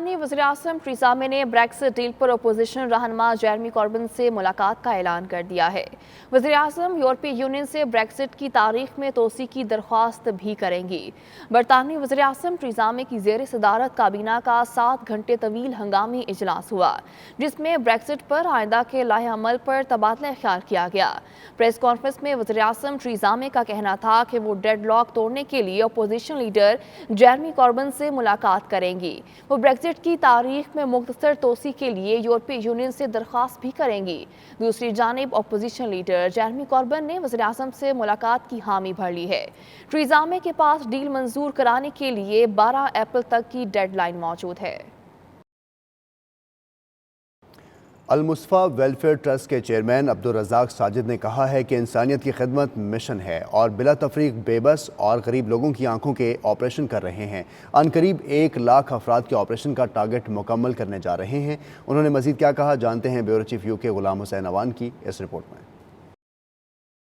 برطانوی وزیراعظم Theresa May نے بریکزٹ ڈیل پر اپوزیشن رہنما جیرمی کوربن سے ملاقات کا اعلان کر دیا ہے۔ وزیراعظم یورپی یونین سے بریکزٹ کی تاریخ میں توسیع کی درخواست بھی کریں گی۔ برطانوی وزیراعظم ٹریزا مے کی زیر صدارت کابینہ کا 7 گھنٹے طویل ہنگامی اجلاس ہوا، جس میں بریکزٹ پر آئندہ کے لائحہ عمل پر تبادلہ خیال کیا گیا۔ پریس کانفرنس میں وزیراعظم ٹریزا مے کا کہنا تھا کہ وہ ڈیڈ لاک توڑنے کے لیے اپوزیشن لیڈر جیرمی کوربن سے ملاقات کریں گی۔ وہ بریکزٹ کی تاریخ میں مختصر توسیع کے لیے یورپی یونین سے درخواست بھی کریں گی۔ دوسری جانب اپوزیشن لیڈر جیرمی کوربن نے وزیراعظم سے ملاقات کی حامی بھر لی ہے۔ ٹریزا مے کے پاس ڈیل منظور کرانے کے لیے 12 اپریل تک کی ڈیڈ لائن موجود ہے۔ المصطفیٰ ویلفیئر ٹرسٹ کے چیئرمین عبدالرزاق ساجد نے کہا ہے کہ انسانیت کی خدمت مشن ہے اور بلا تفریق بے بس اور غریب لوگوں کی آنکھوں کے آپریشن کر رہے ہیں۔ عنقریب 1 لاکھ افراد کے آپریشن کا ٹارگٹ مکمل کرنے جا رہے ہیں۔ انہوں نے مزید کیا کہا، جانتے ہیں بیورو چیف یو کے غلام حسین اوان کی اس رپورٹ میں۔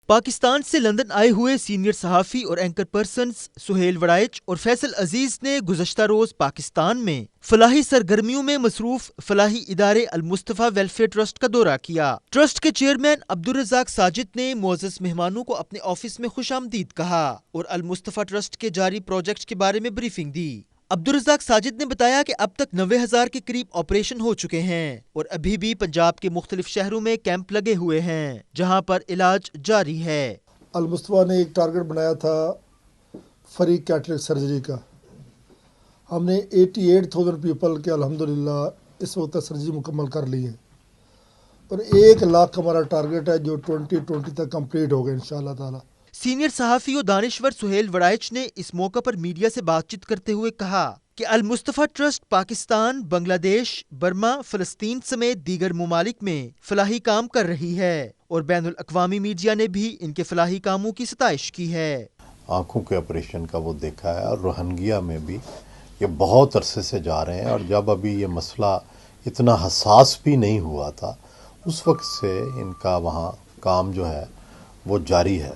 پاکستان سے لندن آئے ہوئے سینئر صحافی اور اینکر پرسنز سہیل وڑائچ اور فیصل عزیز نے گزشتہ روز پاکستان میں فلاحی سرگرمیوں میں مصروف فلاحی ادارے المصطفیٰ ویلفیئر ٹرسٹ کا دورہ کیا۔ ٹرسٹ کے چیئرمین عبدالرزاق ساجد نے معزز مہمانوں کو اپنے آفس میں خوش آمدید کہا اور المصطفیٰ ٹرسٹ کے جاری پروجیکٹس کے بارے میں بریفنگ دی۔ عبدالرزاق ساجد نے بتایا کہ اب تک 90,000 کے قریب آپریشن ہو چکے ہیں اور ابھی بھی پنجاب کے مختلف شہروں میں کیمپ لگے ہوئے ہیں جہاں پر علاج جاری ہے۔ المصطفیٰ نے ایک ٹارگٹ بنایا تھا فری کیٹریک سرجری کا۔ ہم نے 88,000 پیپل کے الحمدللہ اس وقت تک سرجری مکمل کر لی ہے اور 1 لاکھ ہمارا ٹارگٹ ہے جو 2020 تک کمپلیٹ ہوگا انشاءاللہ تعالی۔ سینئر صحافی و دانشور سہیل وڑائچ نے اس موقع پر میڈیا سے بات چیت کرتے ہوئے کہا کہ المصطفیٰ ٹرسٹ پاکستان، بنگلہ دیش، برما، فلسطین سمیت دیگر ممالک میں فلاحی کام کر رہی ہے اور بین الاقوامی میڈیا نے بھی ان کے فلاحی کاموں کی ستائش کی ہے۔ آنکھوں کے آپریشن کا وہ دیکھا ہے اور روہنگیا میں بھی یہ بہت عرصے سے جا رہے ہیں اور جب ابھی یہ مسئلہ اتنا حساس بھی نہیں ہوا تھا اس وقت سے ان کا وہاں کام جو ہے وہ جاری ہے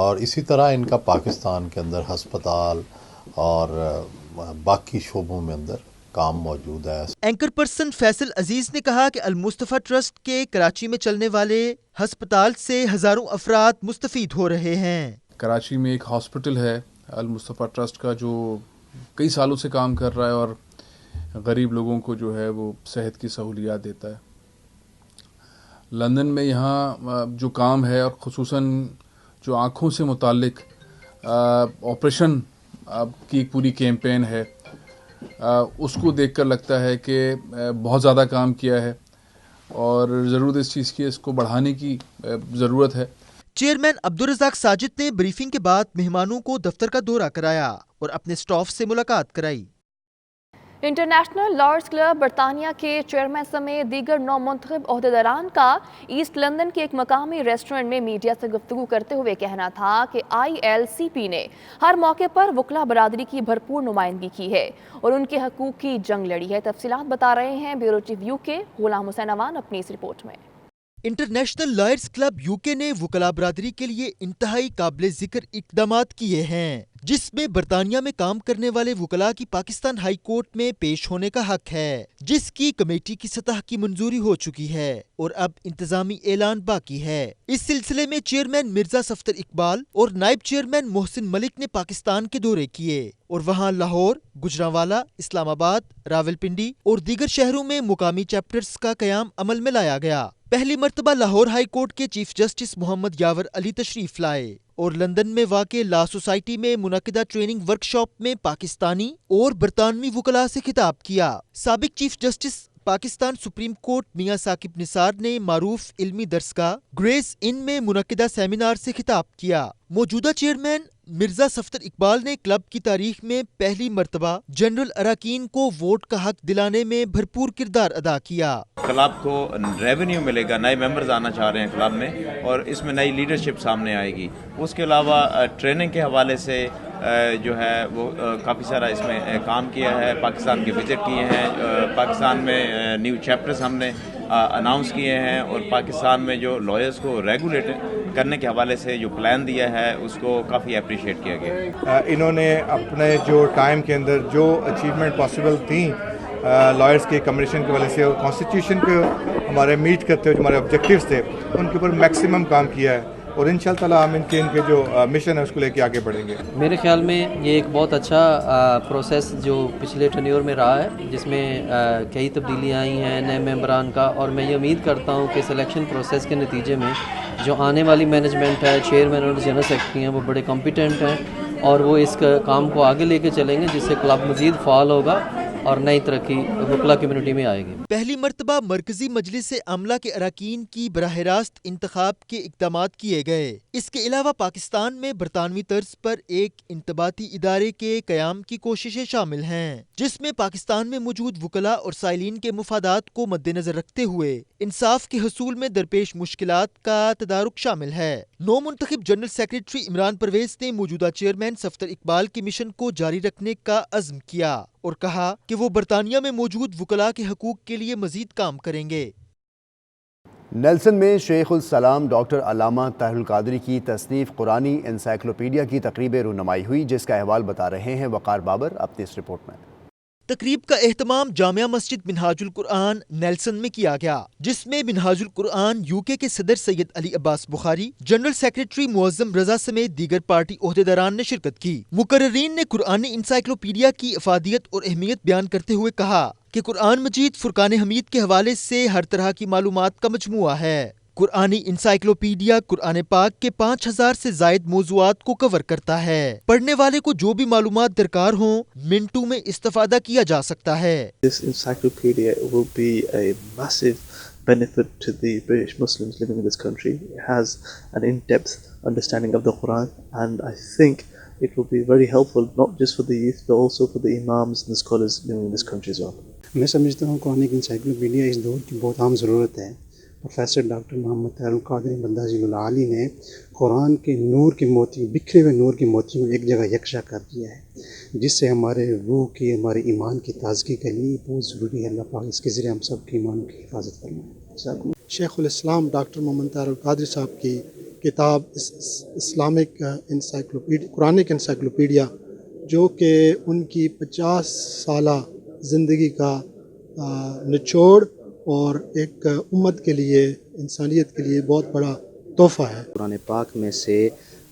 اور اسی طرح ان کا پاکستان کے اندر ہسپتال اور باقی شعبوں میں اندر کام موجود ہے۔ اینکر پرسن فیصل عزیز نے کہا کہ المصطفیٰ ٹرسٹ کے کراچی میں چلنے والے ہسپتال سے ہزاروں افراد مستفید ہو رہے ہیں۔ کراچی میں ایک ہاسپٹل ہے المصطفیٰ ٹرسٹ کا جو کئی سالوں سے کام کر رہا ہے اور غریب لوگوں کو جو ہے وہ صحت کی سہولیات دیتا ہے۔ لندن میں یہاں جو کام ہے اور خصوصاً جو آنکھوں سے متعلق آپریشن کی ایک پوری کیمپین ہے اس کو دیکھ کر لگتا ہے کہ بہت زیادہ کام کیا ہے اور ضرورت اس چیز کی اس کو بڑھانے کی ضرورت ہے۔ چیئرمین عبدالرزاق ساجد نے بریفنگ کے بعد مہمانوں کو دفتر کا دورہ کرایا اور اپنے سٹاف سے ملاقات کرائی۔ انٹرنیشنل لارڈز کلب برطانیہ کے چیئرمین سمیت دیگر 9 منتخب عہدیداران کا ایسٹ لندن کے ایک مقامی ریسٹورنٹ میں میڈیا سے گفتگو کرتے ہوئے کہنا تھا کہ ILCP نے ہر موقع پر وکلا برادری کی بھرپور نمائندگی کی ہے اور ان کے حقوق کی جنگ لڑی ہے۔ تفصیلات بتا رہے ہیں بیورو چیف یو کے غلام حسین اوان اپنی اس رپورٹ میں۔ انٹرنیشنل لائرز کلب یو کے نے وکلا برادری کے لیے انتہائی قابل ذکر اقدامات کیے ہیں جس میں برطانیہ میں کام کرنے والے وکلاء کی پاکستان ہائی کورٹ میں پیش ہونے کا حق ہے، جس کی کمیٹی کی سطح کی منظوری ہو چکی ہے اور اب انتظامی اعلان باقی ہے۔ اس سلسلے میں چیئرمین مرزا صفدر اقبال اور نائب چیئرمین محسن ملک نے پاکستان کے دورے کیے اور وہاں لاہور، گجرانوالہ، اسلام آباد، راولپنڈی اور دیگر شہروں میں مقامی چیپٹرز کا قیام عمل میں لایا گیا۔ پہلی مرتبہ لاہور ہائی کورٹ کے چیف جسٹس محمد یاور علی تشریف لائے اور لندن میں واقع لا سوسائٹی میں منعقدہ ٹریننگ ورکشاپ میں پاکستانی اور برطانوی وکلاء سے خطاب کیا۔ سابق chief justice Pakistan supreme court میاں ثاقب نثار نے معروف علمی درسگاہ گریس ان میں منعقدہ سیمینار سے خطاب کیا۔ موجودہ چیئرمین مرزا صفدر اقبال نے کلب کی تاریخ میں پہلی مرتبہ جنرل اراکین کو ووٹ کا حق دلانے میں بھرپور کردار ادا کیا۔ کلب کو ریونیو ملے گا، نئے ممبرز آنا چاہ رہے ہیں کلب میں اور اس میں نئی لیڈرشپ سامنے آئے گی۔ اس کے علاوہ ٹریننگ کے حوالے سے جو ہے وہ کافی سارا اس میں کام کیا ہے، پاکستان کے وزٹ کیے ہیں، پاکستان میں نیو چیپٹرز ہم نے اناؤنس کیے ہیں اور پاکستان میں جو لائرز کو ریگولیٹ کرنے کے حوالے سے جو پلان دیا ہے اس کو کافی اپریشیٹ کیا گیا۔ انہوں نے اپنے جو ٹائم کے اندر جو اچیومنٹ پاسبل تھیں लॉयर्स के कम्बिनेशन की वजह से और कॉन्स्टिट्यूशन को हमारे मीट करते हुए जो हमारे ऑब्जेक्टिव्स थे उनके ऊपर मैक्सिमम काम किया है और इंशाअल्लाह ताला हम इनके जो मिशन है उसको लेके आगे बढ़ेंगे। मेरे ख्याल में ये एक बहुत अच्छा प्रोसेस जो पिछले टेन्योर में रहा है, जिसमें कई तब्दीलियाँ आई हैं नए मेंबरान का, और मैं ये उम्मीद करता हूँ कि सिलेक्शन प्रोसेस के नतीजे में जो आने वाली मैनेजमेंट है, चेयरमैन और जनरल सेक्रेटरी हैं, वो बड़े कॉम्पिटेंट हैं और वो इस काम को आगे लेके चलेंगे, जिससे क्लब मज़ीद फ़ाल होगा और नई तरक्की वकला कम्युनिटी में आएगी। पहली मर्तबा मरकजी मजलिस अमला के अरकान की बराह रास्त इंतखाब के इक़दामात किए गए। इसके अलावा पाकिस्तान में बरतानवी तर्ज पर एक इंतबाती इदारे के क़याम की कोशिशें शामिल हैं, जिसमें पाकिस्तान में मौजूद वकला और साइलिन के मुफादात को मद्देनजर रखते हुए इंसाफ के हसूल में दरपेश मुश्किलात का तदारुक शामिल है। नौ मुंतखब जनरल सेक्रेटरी इमरान परवेज ने मौजूदा चेयरमैन सफदर इकबाल के मिशन को जारी रखने का अज़्म किया और कहा कि वो बरतानिया में मौजूद वकला के हकूक के लिए मजीद काम करेंगे। नेल्सन में शेखुल सलाम डॉक्टर अल्लामा ताहिरुल कादरी की तसनीफ कुरानी एनसाइक्लोपीडिया की तकरीब रुनमाई हुई, जिसका अहवाल बता रहे हैं वकार बाबर अपनी इस रिपोर्ट में। तकरीब का एहतमाम जामिया मस्जिद मिनहाजुल कुरआन नेल्सन में किया गया, जिसमें मिनहाजुल कुरआन यूके के सदर सैयद अली अब्बास बुखारी, जनरल सेक्रेटरी मुअज्जम रजा समेत दीगर पार्टी ओहदेदारान ने शिरकत की। मुकर्रिरीन ने कुरआनी इंसाइक्लोपीडिया की अफादियत और अहमियत बयान करते हुए कहा कि कुरआन मजीद फुरकान हमीद के हवाले से हर तरह की मालूमात का मजमुआ है। कुरआनी इंसाइक्लोपीडिया कुरआन पाक के 5000 से जायद मौज़ूआत को कवर करता है। पढ़ने वाले को जो भी मालूमात दरकार हो मिनटों में इस्तेफादा किया जा सकता है। This encyclopedia will be a massive benefit to the British Muslims living in this country. It has an in-depth understanding of the Quran, and I think it will be very helpful not just for the youth but also for the imams and the scholars living in this country as well. मैं समझता हूँ कुरान की encyclopedia इस दौर की बहुत आम ज़रूरत है। प्रोफेसर डॉक्टर मोहम्मद ताहिरुल कादरी बंदाज़िल आली ने कुरान के नूर के मोती, बिखरे हुए नूर के मोतियों को एक जगह यकजा कर दिया है, जिससे हमारे रूह की, हमारे ईमान की ताज़गी के लिए बहुत ज़रूरी है। अल्लाह पाक इसके ज़रिए हम सब की ईमानों की हिफाजत फरमाए। शेखुल इस्लाम डॉक्टर मोहम्मद ताहिरुल कादरी साहब की किताब इस्लामिक इंसाइक्लोपीडिया, कुरानिक इंसाइक्लोपीडिया, जो कि उनकी 50 साला ज़िंदगी का निचोड़ और एक उम्मत के लिए, इंसानियत के लिए बहुत बड़ा तोहफ़ा है। कुरान पाक में से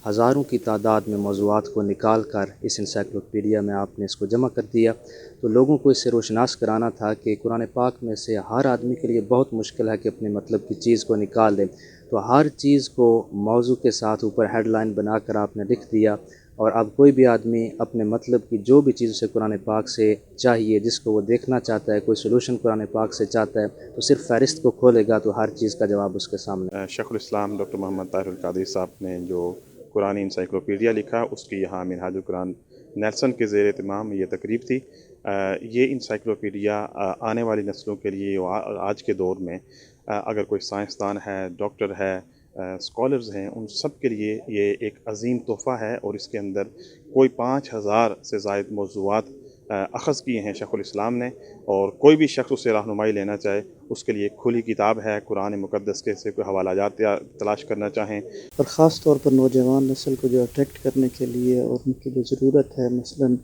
हज़ारों की तादाद में मौज़ूआत को निकाल कर इस इंसाइक्लोपीडिया में आपने इसको जमा कर दिया, तो लोगों को इससे रोशनास कराना था कि कुरान पाक में से हर आदमी के लिए बहुत मुश्किल है कि अपने मतलब की चीज़ को निकाल दे, तो हर चीज़ को मौजू के साथ ऊपर हेडलाइन बनाकर आपने लिख दिया, और अब कोई भी आदमी अपने मतलब की जो भी चीज़ उसे कुरान पाक से चाहिए, जिसको वो देखना चाहता है, कोई सलूशन कुरान पाक से चाहता है, तो सिर्फ फ़हरिस्त को खोलेगा तो हर चीज़ का जवाब उसके सामने। शेखुल इस्लाम डॉक्टर मोहम्मद ताहिरुल कादरी साहब ने जो कुरानी इंसाइक्लोपीडिया लिखा, उसकी यहाँ मिनहाजुल कुरान नेल्सन के ज़ेर एहतमाम ये तकरीब थी। ये इंसाइक्लोपीडिया आने वाली नस्लों के लिए, आज के दौर में अगर कोई साइंसदान है, डॉक्टर है, स्कॉलर्स हैं, उन सब के लिए ये एक अजीम तोहफ़ा है, और इसके अंदर कोई 5000 से ज़ायद मौज़ूआत अख़ज़ किए हैं शेखुल इस्लाम ने, और कोई भी शख्स उससे रहनुमाई लेना चाहे उसके लिए खुली किताब है। कुरान मुक़द्दस के से कोई हवाला जात तलाश करना चाहें, और ख़ास तौर पर नौजवान नस्ल को जो अट्रैक्ट करने के लिए और उनकी जो ज़रूरत है, मसलन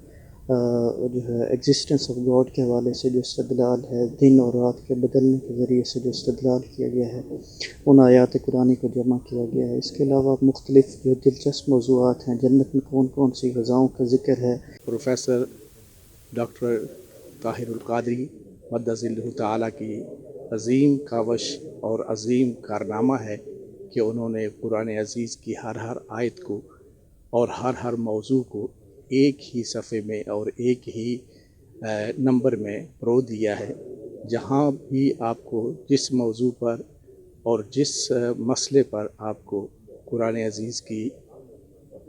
जो है एग्जिस्टेंस ऑफ गॉड के हवाले से जो इस्तदलाल है, दिन और रात के बदलने के ज़रिए से जो इस्तदलाल किया गया है, उन आयात कुरानी को जमा किया गया है। इसके अलावा मुख्तलिफ जो दिलचस्प मौज़ूआत हैं, जन्नत में कौन कौन सी ग़ज़ाओं का ज़िक्र है। प्रोफेसर डॉक्टर ताहिरुल कादरी मद्दज़िल्लहु ताला की अज़ीम कावश और अज़ीम कारनामा है कि उन्होंने कुरान अज़ीज़ की हर आयत को और हर मौजू को एक ही सफ़े में और एक ही नंबर में परो दिया है। जहाँ भी आपको जिस मौजू पर और जिस मसले पर आपको कुरान अज़ीज़ की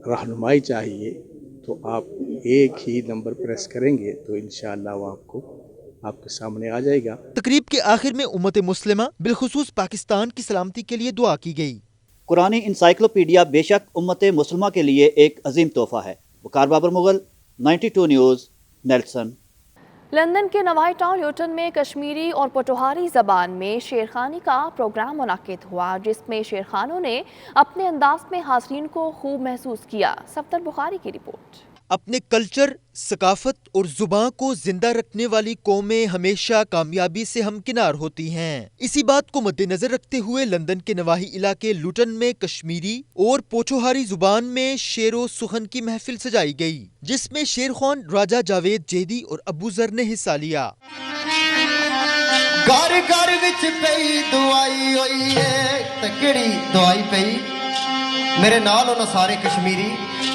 रहनुमाई चाहिए, तो आप एक ही नंबर प्रेस करेंगे तो इंशाअल्लाह वो आपके सामने आ जाएगा। तकरीब के आखिर में उम्मत मुस्लिमा बिलखुसूस पाकिस्तान की सलामती के लिए दुआ की गई। कुरानी इंसाइक्लोपीडिया बेशक उम्मत मुस्लिमा के लिए एक अजीम तोहफ़ा है। Waqar Babar Mughal, 92 news, Nelson. London के नवाई टाउन ल्यूटन में कश्मीरी और पोठोहारी ज़बान में शेरखानी का प्रोग्राम मुनाकिद हुआ, जिसमें शेरखानों ने अपने अंदाज में हाज़रीन को खूब महसूस किया। सफदर बुखारी की रिपोर्ट। اپنے کلچر، ثقافت اور زبان کو زندہ رکھنے والی قومیں ہمیشہ کامیابی سے ہمکنار ہوتی ہیں۔ اسی بات کو مد نظر رکھتے ہوئے لندن کے نواحی علاقے لوٹن میں کشمیری اور پوچھوہاری زبان میں شعر و سخن کی محفل سجائی گئی، جس میں شیر خوان راجہ جاوید جیدی اور ابو ذر نے حصہ لیا۔ گھر گھر وچ پئی دعائی ہوئی ہے تکڑی دعائی پئی میرے نال ہونا سارے کشمیری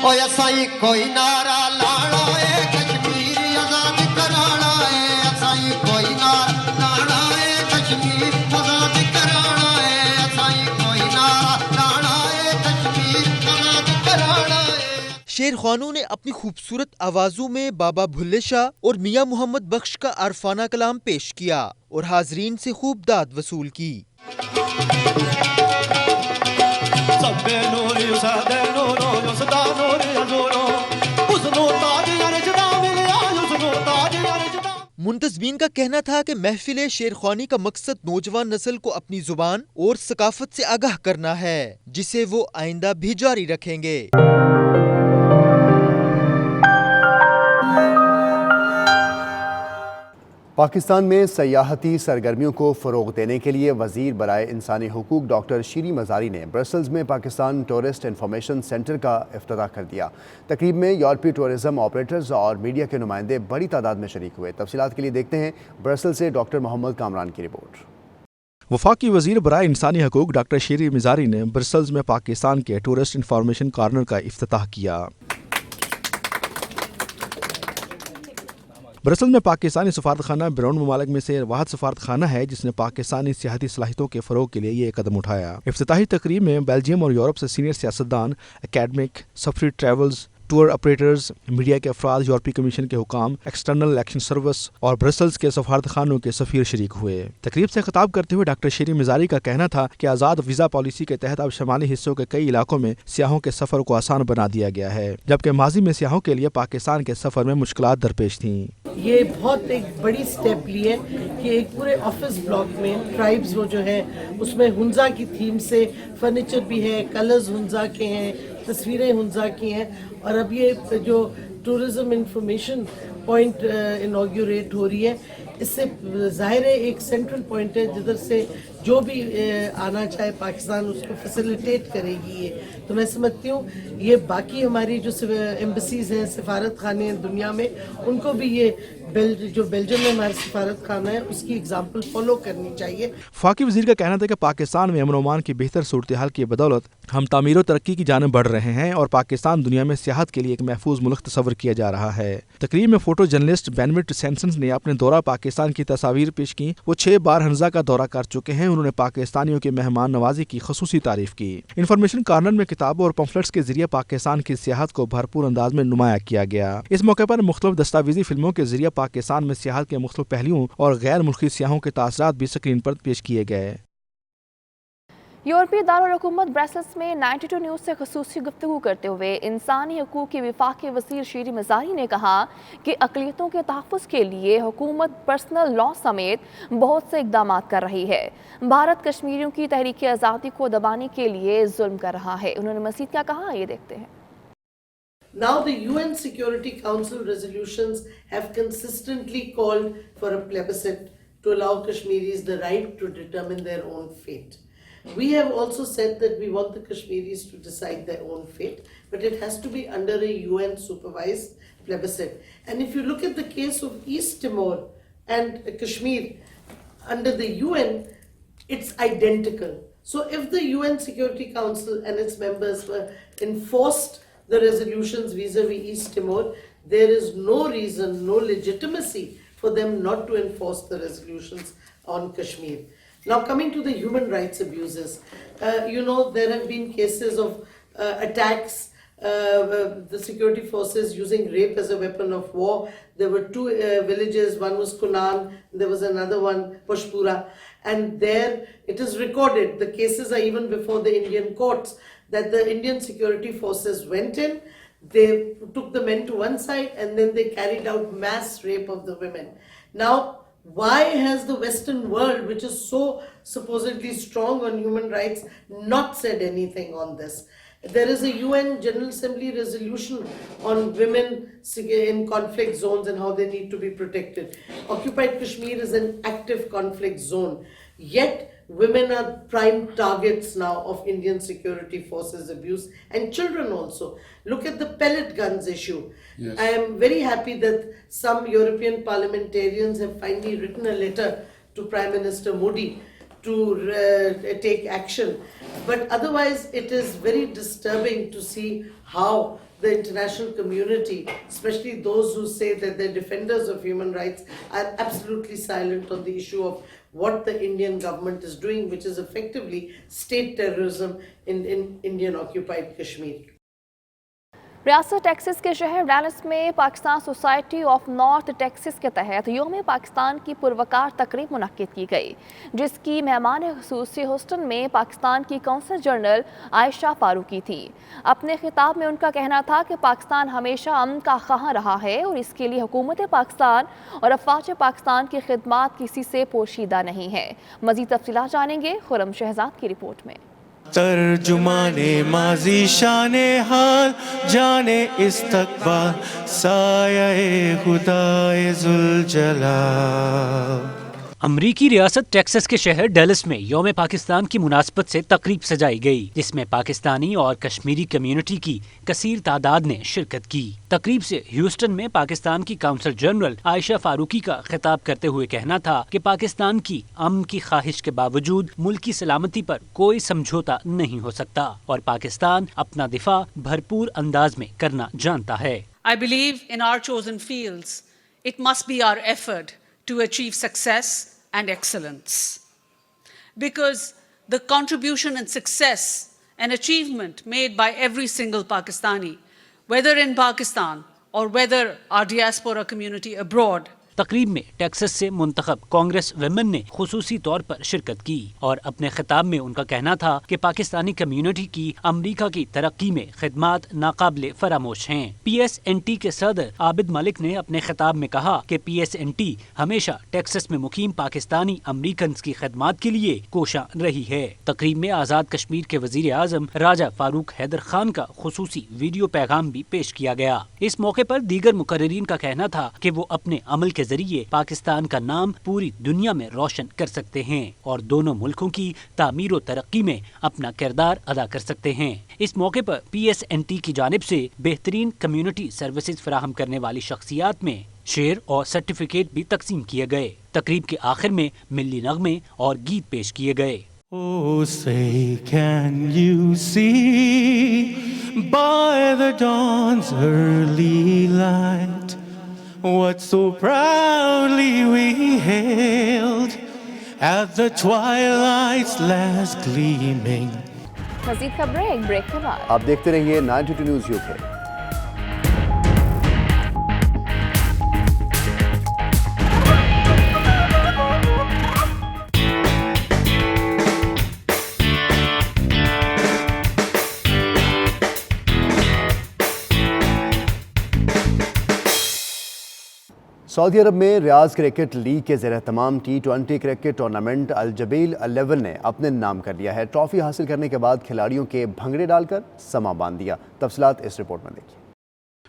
اوے اسائی کوئی نعرہ لانا ہے کشمیر آزاد کرانا ہے اسائی کوئی نعرہ لانا ہے کشمیر آزاد کرانا ہے اسائی کوئی نعرہ لانا ہے کشمیر آزاد کرانا ہے۔ شیر خوانوں نے اپنی خوبصورت آوازوں میں بابا بھلے شاہ اور میاں محمد بخش کا عارفانہ کلام پیش کیا اور حاضرین سے خوب داد وصول کی۔ منتظمین کا کہنا تھا کہ محفل شیر خوانی کا مقصد نوجوان نسل کو اپنی زبان اور ثقافت سے آگاہ کرنا ہے، جسے وہ آئندہ بھی جاری رکھیں گے۔ پاکستان میں سیاحتی سرگرمیوں کو فروغ دینے کے لیے وزیر برائے انسانی حقوق ڈاکٹر شیری مزاری نے برسلز میں پاکستان ٹورسٹ انفارمیشن سینٹر کا افتتاح کر دیا۔ تقریب میں یورپی ٹورزم آپریٹرز اور میڈیا کے نمائندے بڑی تعداد میں شریک ہوئے۔ تفصیلات کے لیے دیکھتے ہیں برسل سے ڈاکٹر محمد کامران کی رپورٹ۔ وفاقی وزیر برائے انسانی حقوق ڈاکٹر شیری مزاری نے برسلز میں پاکستان کے ٹورسٹ انفارمیشن کارنر کا افتتاح کیا۔ برسلز میں پاکستانی سفارتخانہ بیرون ممالک میں سے واحد سفارتخانہ ہے جس نے پاکستانی سیاحتی صلاحیتوں کے فروغ کے لیے یہ قدم اٹھایا۔ افتتاحی تقریب میں بیلجیم اور یورپ سے سینئر سیاستدان، اکیڈمک، سفری ٹریولز، ٹور آپریٹرز، میڈیا کے افراد، یورپی کمیشن کے حکام، ایکسٹرنل ایکشن سروس اور برسلز کے سفارتخانوں کے سفیر شریک ہوئے۔ تقریب سے خطاب کرتے ہوئے ڈاکٹر شیری مزاری کا کہنا تھا کہ آزاد ویزا پالیسی کے تحت اب شمالی حصوں کے کئی علاقوں میں سیاحوں کے سفر کو آسان بنا دیا گیا ہے، جبکہ ماضی میں سیاحوں کے لیے پاکستان کے سفر میں مشکلات درپیش تھیں۔ یہ بہت ایک بڑی سٹیپ لی ہے کہ ایک پورے آفس بلاک میں ٹرائبز وہ جو ہے اس میں ہنزا کی تھیم سے فرنیچر بھی ہے، کلرز ہنزا کے ہیں، تصویریں ہنزا کی ہیں، اور اب یہ جو ٹورزم انفارمیشن پوائنٹ انوگریٹ ہو رہی ہے، اس سے ظاہر ہے ایک سینٹرل پوائنٹ ہے جدھر سے جو بھی آنا چاہے پاکستان اس کو فیسیلیٹیٹ کرے گی یہ۔ تو میں سمجھتی ہوں یہ باقی ہماری جو ایمبسیز ہیں، سفارت خانے ہیں دنیا میں، ان کو بھی یہ جو بیلجیم میں ہمارا سفارت خانہ ہے اس کی اگزامپل فالو کرنی چاہیے۔ وفاقی وزیر کا کہنا تھا کہ پاکستان میں امن و امان کی بہتر صورتحال کی بدولت ہم تعمیر و ترقی کی جانب بڑھ رہے ہیں اور پاکستان دنیا میں سیاحت کے لیے ایک محفوظ ملک تصور کیا جا رہا ہے۔ تقریب میں فوٹو جرنلسٹ بینوٹ سینسنز نے اپنے دورہ پاکستان کی تصاویر پیش کی۔ وہ 6 بار ہنزا کا دورہ کر چکے ہیں۔ انہوں نے پاکستانیوں کے مہمان نوازی کی خصوصی تعریف کی۔ انفارمیشن کارنر میں کتابوں اور پمفلٹس کے ذریعے پاکستان کی سیاحت کو بھرپور انداز میں نمایاں کیا گیا۔ اس موقع پر مختلف دستاویزی فلموں کے ذریعے پاکستان میں سیاحت کے مختلف پہلوؤں اور غیر ملکی سیاحوں کے تاثرات بھی اسکرین پر پیش کیے گئے۔ یورپی دارالحکومت برسلز میں 92 نیوز سے خصوصی گفتگو کرتے ہوئے انسانی حقوق کی وفاقی وزیر شیری مزاری نے کہا کہ اقلیتوں کے تحفظ کے لیے حکومت پرسنل لا سمیت بہت سے اقدامات کر رہی ہے۔ بھارت کشمیریوں کی تحریک آزادی کو دبانے کے لیے ظلم کر رہا ہے۔ انہوں نے مزید کیا کہا، یہ دیکھتے ہیں۔ Now the UN Security Council resolutions have consistently called for a plebiscite to allow Kashmiris the right to determine their own fate. We have also said that we want the Kashmiris to decide their own fate, but it has to be under a UN supervised plebiscite. And if you look at the case of East Timor and Kashmir under the UN, it's identical. So if the UN Security Council and its members were enforced the resolutions vis-a-vis East Timor, there is no reason, no legitimacy for them not to enforce the resolutions on Kashmir. Now coming to the human rights abuses, there have been cases of attacks, the security forces using rape as a weapon of war. There were 2 villages, one was Kunan, there was another one, Pushpura, and there it is recorded, the cases are even before the Indian courts, that the Indian security forces went in, they took the men to one side and then they carried out mass rape of the women. Now, why has the Western world, which is so supposedly strong on human rights, not said anything on this? There is a UN General Assembly resolution on women in conflict zones and how they need to be protected. Occupied Kashmir is an active conflict zone, yet women are prime targets now of Indian security forces abuse, and children also. Look at the pellet guns issue. Yes. I am very happy that some European parliamentarians have finally written a letter to Prime Minister Modi to take action. But otherwise, it is very disturbing to see how the international community, especially those who say that they're defenders of human rights, are absolutely silent on the issue of what the Indian government is doing, which is effectively state terrorism in Indian occupied Kashmir. रियासत Texas के शहर Dallas में Pakistan society of north Texas के तहत यौम पाकिस्तान की पुरवकार तकरीब मुनक्किद की गई, जिसकी मेहमान खुसूसी ह्यूस्टन में पाकिस्तान की कौंसल जनरल आयशा फारूकी थी। अपने खिताब में उनका कहना था कि पाकिस्तान हमेशा अमन का ख़्वाह रहा है और इसके लिए हुकूमत पाकिस्तान और अफवाज पाकिस्तान की खिदमात किसी से पोशीदा नहीं है। मज़ीद तफसीलात जानेंगे खुरम शहजाद की रिपोर्ट में। तर्जुमाने माजी शाने हाल जाने इस्तकबाल साये खुदाए जुल जलाल। अमरीकी रियासत टेक्सास के शहर डैलस में यौम पाकिस्तान की मुनासबत से तकरीब सजाई गई, जिसमें पाकिस्तानी और कश्मीरी कम्युनिटी की कसीर तादाद ने शिरकत की। तकरीब से ह्यूस्टन में पाकिस्तान की काउंसल जनरल आयशा फारूकी का खिताब करते हुए कहना था कि पाकिस्तान की अमन की ख्वाहिश के बावजूद मुल्क की सलामती पर कोई समझौता नहीं हो सकता और पाकिस्तान अपना दिफा भरपूर अंदाज में करना जानता है। I believe in our chosen fields. It must be our effort to achieve success and excellence, because the contribution and success and achievement made by every single Pakistani, whether in Pakistan or whether our diaspora community abroad, तकरीब में Texas से मुंतखब Congress women ने खुसूसी तौर पर शिरकत की और अपने खिताब में उनका कहना था कि पाकिस्तानी कम्युनिटी की अमरीका की तरक्की में खिदमात नाकाबिले फरामोश हैं। PSNT के सदर आबिद मलिक ने अपने खिताब में कहा कि PSNT हमेशा टेक्सास में मुकीम पाकिस्तानी अमरीकन की खिदमात के लिए कोशा रही है। तकरीब में आज़ाद कश्मीर के वजीर आज़म राजा फारूक हैदर खान का खुसूसी वीडियो पैगाम भी पेश किया गया। इस मौके पर दीगर मुकर्रिरीन का कहना था कि वो अपने अमल के जरिए पाकिस्तान का नाम पूरी दुनिया में रोशन कर सकते हैं और दोनों मुल्कों की तामीर व तरक्की में अपना किरदार अदा कर सकते हैं। इस मौके पर PSNT की जानिब से बेहतरीन कम्युनिटी सर्विसेज फराहम करने वाली शख्सियात में शेर और सर्टिफिकेट भी तकसीम किए गए। तकरीब के आखिर में मिल्ली नगमे और गीत पेश किए गए। Oh, say can you see by the dawn's early light what so proudly we hailed at the twilight's last gleaming। मज़ीद खबरें एक ब्रेक के बाद। आप देखते रहिए 92 न्यूज़ UK। सऊदी अरब में रियाज क्रिकेट लीग के ज़ेर तमाम T20 क्रिकेट टूर्नामेंट अल जबील 11 ने अपने नाम कर लिया है। ट्रॉफी हासिल करने के बाद खिलाड़ियों के भंगड़े डालकर समा बांध दिया। तफसीलात इस रिपोर्ट में देखिए।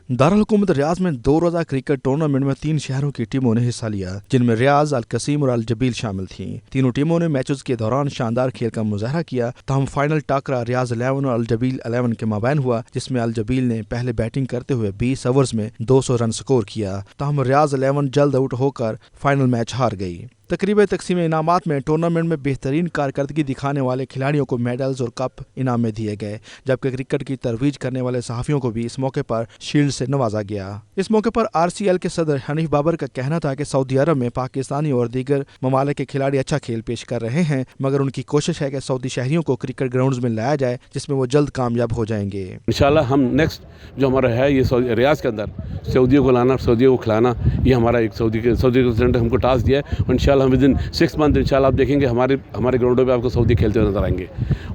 दारुल हुकूमत रियाज में 2 रोज़ा क्रिकेट टूर्नामेंट में 3 शहरों की टीमों ने हिस्सा लिया, जिनमें रियाज, अल कसीम और अल जबील शामिल थीं। तीनों टीमों ने मैचेस के दौरान शानदार खेल का मुजाहरा किया। ताहम फाइनल टाकरा रियाज 11 और अल जबील 11 के माबैन हुआ, जिसमें अल जबील ने पहले बैटिंग करते हुए 20 ओवर्स में 200 रन स्कोर किया। ताहम रियाज 11 जल्द आउट होकर फाइनल मैच हार गई। तकरीबन तकसीम इनामात में टूर्नामेंट में बेहतरीन कारकर्दगी दिखाने वाले खिलाड़ियों को मेडल्स और कप इनाम में दिए गए, जबकि क्रिकेट की तरवीज करने वाले सहाफ़ियों को भी इस मौके पर शील्ड से नवाजा गया। इस मौके पर RCL के सदर हनीफ बाबर का कहना था कि सऊदी अरब में पाकिस्तानी और दीगर ममालिक के खिलाड़ी अच्छा खेल पेश कर रहे हैं, मगर उनकी कोशिश है कि सऊदी शहरियों को क्रिकेट ग्राउंड्स में लाया जाए, जिसमें वो जल्द कामयाब हो जाएंगे। इंशाल्लाह हम नेक्स्ट जो हमारा है ये रियाज के अंदर सऊदियों को लाना, सऊदियों को खिलाना, ये हमारा एक सऊदी प्रेसिडेंट हमको टास्क दिया है। और इंशाल्लाह हम विद इन 6 मंथ इंशाल्लाह आप देखेंगे हमारे ग्राउंडों पे आपको सऊदी खेलते हुए नजर आएंगे।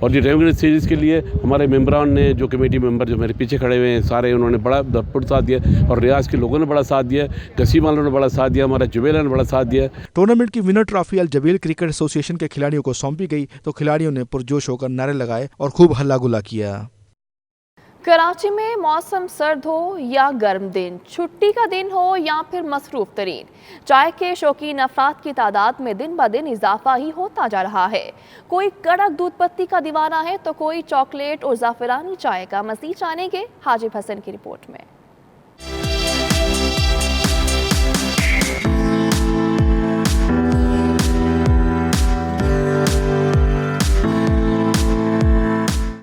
और ये रेवन्यू सीरीज़ के लिए हमारे मेम्बरान ने, जो कमेटी मेंबर जो मेरे पीछे खड़े हुए हैं सारे, उन्होंने बड़ा भरपूर साथ दिया और रियाज के लोगों ने बड़ा साथ दिया, कसीम वालों ने बड़ा साथ दिया, हमारा जुबैला ने बड़ा साथ दिया। टूर्नामेंट की विनर ट्रॉफी अल जबील क्रिकेट एसोसिएशन के खिलाड़ियों को सौंपी गई तो खिलाड़ियों ने पुरजोश होकर नारे लगाए और खूब हल्ला गुल्ला किया। कराची में मौसम सर्द हो या गर्म दिन, छुट्टी का दिन हो या फिर मसरूफ तरीन, चाय के शौकीन अफराद की तादाद में दिन ब दिन इजाफा ही होता जा रहा है। कोई कड़क दूध पत्ती का दीवाना है तो कोई चॉकलेट और ज़ाफ़रानी चाय का। मज़ीद जानेंगे हाजिब हसन की रिपोर्ट में।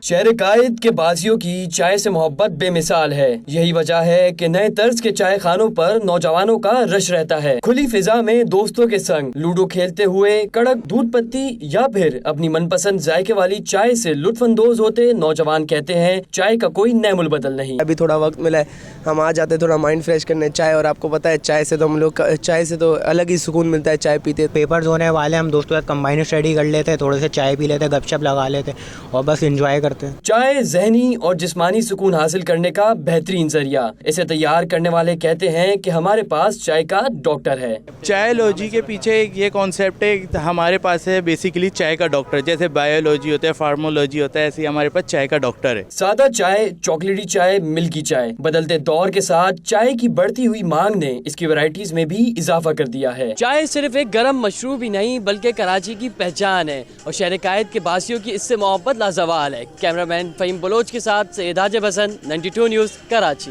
शहर कायद के बाजियों की चाय से मोहब्बत बेमिसाल है। यही वजह है कि नए तर्ज के चाय खानों पर नौजवानों का रश रहता है। खुली फिजा में दोस्तों के संग लूडो खेलते हुए, कड़क दूध पत्ती या फिर अपनी मनपसंद जायके वाली चाय से लुत्फानंदोज होते नौजवान कहते हैं चाय का कोई नैमुल बदल नहीं। अभी थोड़ा वक्त मिला है, हम आ जाते थोड़ा माइंड फ्रेश करने चाय, और आपको पता है चाय से तो हम लोग चाय से तो अलग ही सुकून मिलता है चाय पीते। पेपर्स होने वाले हम दोस्तों के साथ कंबाइन स्टडी कर लेते, थोड़े से चाय पी लेते, गपशप लगा लेते और बस एंजॉय करते। चाय ज़हनी और जिस्मानी सुकून हासिल करने का बेहतरीन जरिया। इसे तैयार करने वाले कहते हैं कि हमारे पास चाय का डॉक्टर है। चायलॉजी के पीछे ये कॉन्सेप्ट है, हमारे पास है बेसिकली चाय का डॉक्टर। जैसे बायोलॉजी होता है, फार्मोलॉजी होता है, ऐसे ही हमारे पास चाय का डॉक्टर है। सादा चाय, चॉकलेटी चाय, मिल्की चाय। बदलते दौर के साथ चाय की बढ़ती हुई मांग ने इसकी वैरायटीज में भी इजाफा कर दिया है। चाय सिर्फ एक गर्म मशरूब ही नहीं बल्कि कराची की पहचान है और शहर कायद के बासियों की इससे मोहब्बत लाजवाल है। कैमरामैन फहीम बलोच के साथ सैयद हाजिब हसन, 92 न्यूज़, कराची।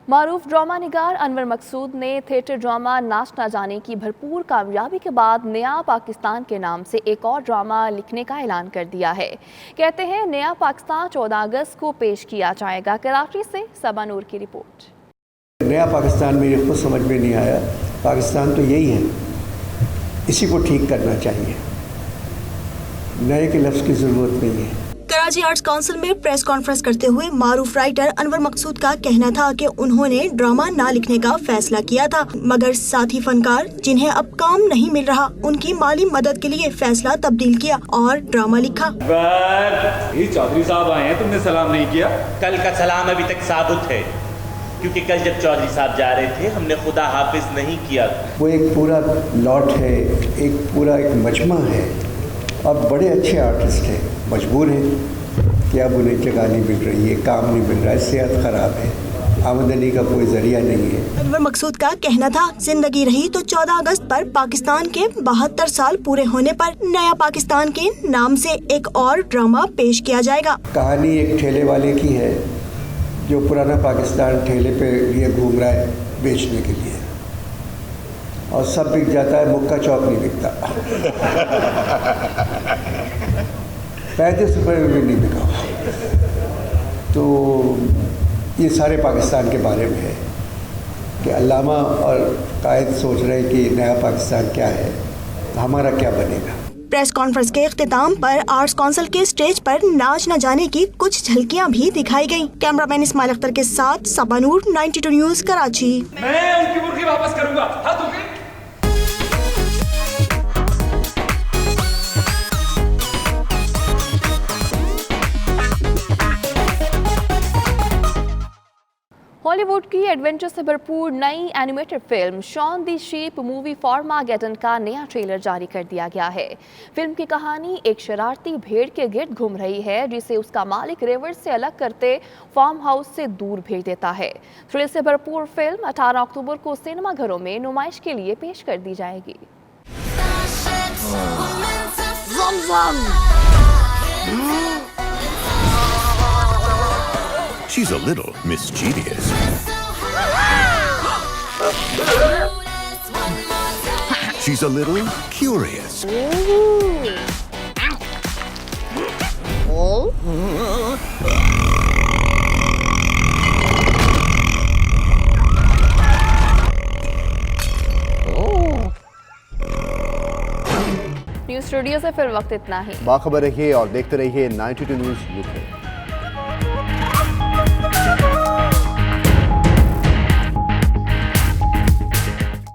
मारूफ ड्रामा निगार अनवर मकसूद ने थिएटर ड्रामा नाच ना जाने की भरपूर कामयाबी के बाद नया पाकिस्तान के नाम से एक और ड्रामा लिखने का ऐलान कर दिया है। कहते हैं नया पाकिस्तान 14 अगस्त को पेश किया जाएगा। कराची से सबा नूर की रिपोर्ट। नया पाकिस्तान मेरे खुद समझ में नहीं आया। पाकिस्तान तो यही है, इसी को ठीक करना चाहिए, नए के लफ्ज़ की ज़रूरत नहीं है। कराची आर्ट्स काउंसिल में प्रेस कॉन्फ्रेंस करते हुए मारूफ राइटर अनवर मकसूद का कहना था कि उन्होंने ड्रामा ना लिखने का फैसला किया था, मगर साथी फनकार जिन्हें अब काम नहीं मिल रहा उनकी माली मदद के लिए फैसला तब्दील किया और ड्रामा लिखा। चौधरी साहब आए हैं, तुमने सलाम नहीं किया? कल का सलाम अभी तक साबुत है, क्योंकि कल जब चौधरी साहब जा रहे थे हमने खुदा हाफिज नहीं किया। वो एक पूरा लॉट है, एक पूरा एक मजमा है और बड़े अच्छे आर्टिस्ट हैं, मजबूर हैं कि अब उन्हें जगह नहीं मिल रही है, काम नहीं मिल रहा है, सेहत ख़राब है, आमदनी का कोई जरिया नहीं है। अनवर मकसूद का कहना था जिंदगी रही तो 14 अगस्त पर पाकिस्तान के 72 साल पूरे होने पर नया पाकिस्तान के नाम से एक और ड्रामा पेश किया जाएगा। कहानी एक ठेले वाले की है जो पुराना पाकिस्तान ठेले पे लिए घूम रहा है बेचने के लिए, और सब बिक जाता है, मुक्का चौक नहीं बिकता। 35 रुपये में भी नहीं बिका। तो ये सारे पाकिस्तान के बारे में है कि अल्लामा और कायद सोच रहे हैं कि नया पाकिस्तान क्या है, हमारा क्या बनेगा। प्रेस कॉन्फ्रेंस के इख्तिताम पर आर्ट्स काउंसिल के स्टेज पर नाच न जाने की कुछ झलकियां भी दिखाई गईं। कैमरामैन इस्माइल अख्तर के साथ सबा नूर, 92 न्यूज़, कराची। मैं उनकी मुर्गी वापस करूंगा। हाथ धो के। हॉलीवुड की एडवेंचर से भरपूर नई animated film Shaun the Sheep movie Farmageddon का नया ट्रेलर जारी कर दिया गया है। फिल्म की कहानी एक शरारती भेड़ के गिर्द घूम रही है जिसे उसका मालिक रेवर से अलग करते फार्म हाउस से दूर भेज देता है। थ्रिल से भरपूर फिल्म 18 अक्टूबर को सिनेमा घरों में नुमाइश के लिए पेश कर दी जाएगी। She's a little mischievous. She's a little curious. News studio से फिर वक्त इतना ही। बाखबर रहिए और देखते रहिए 92 न्यूज़ UK।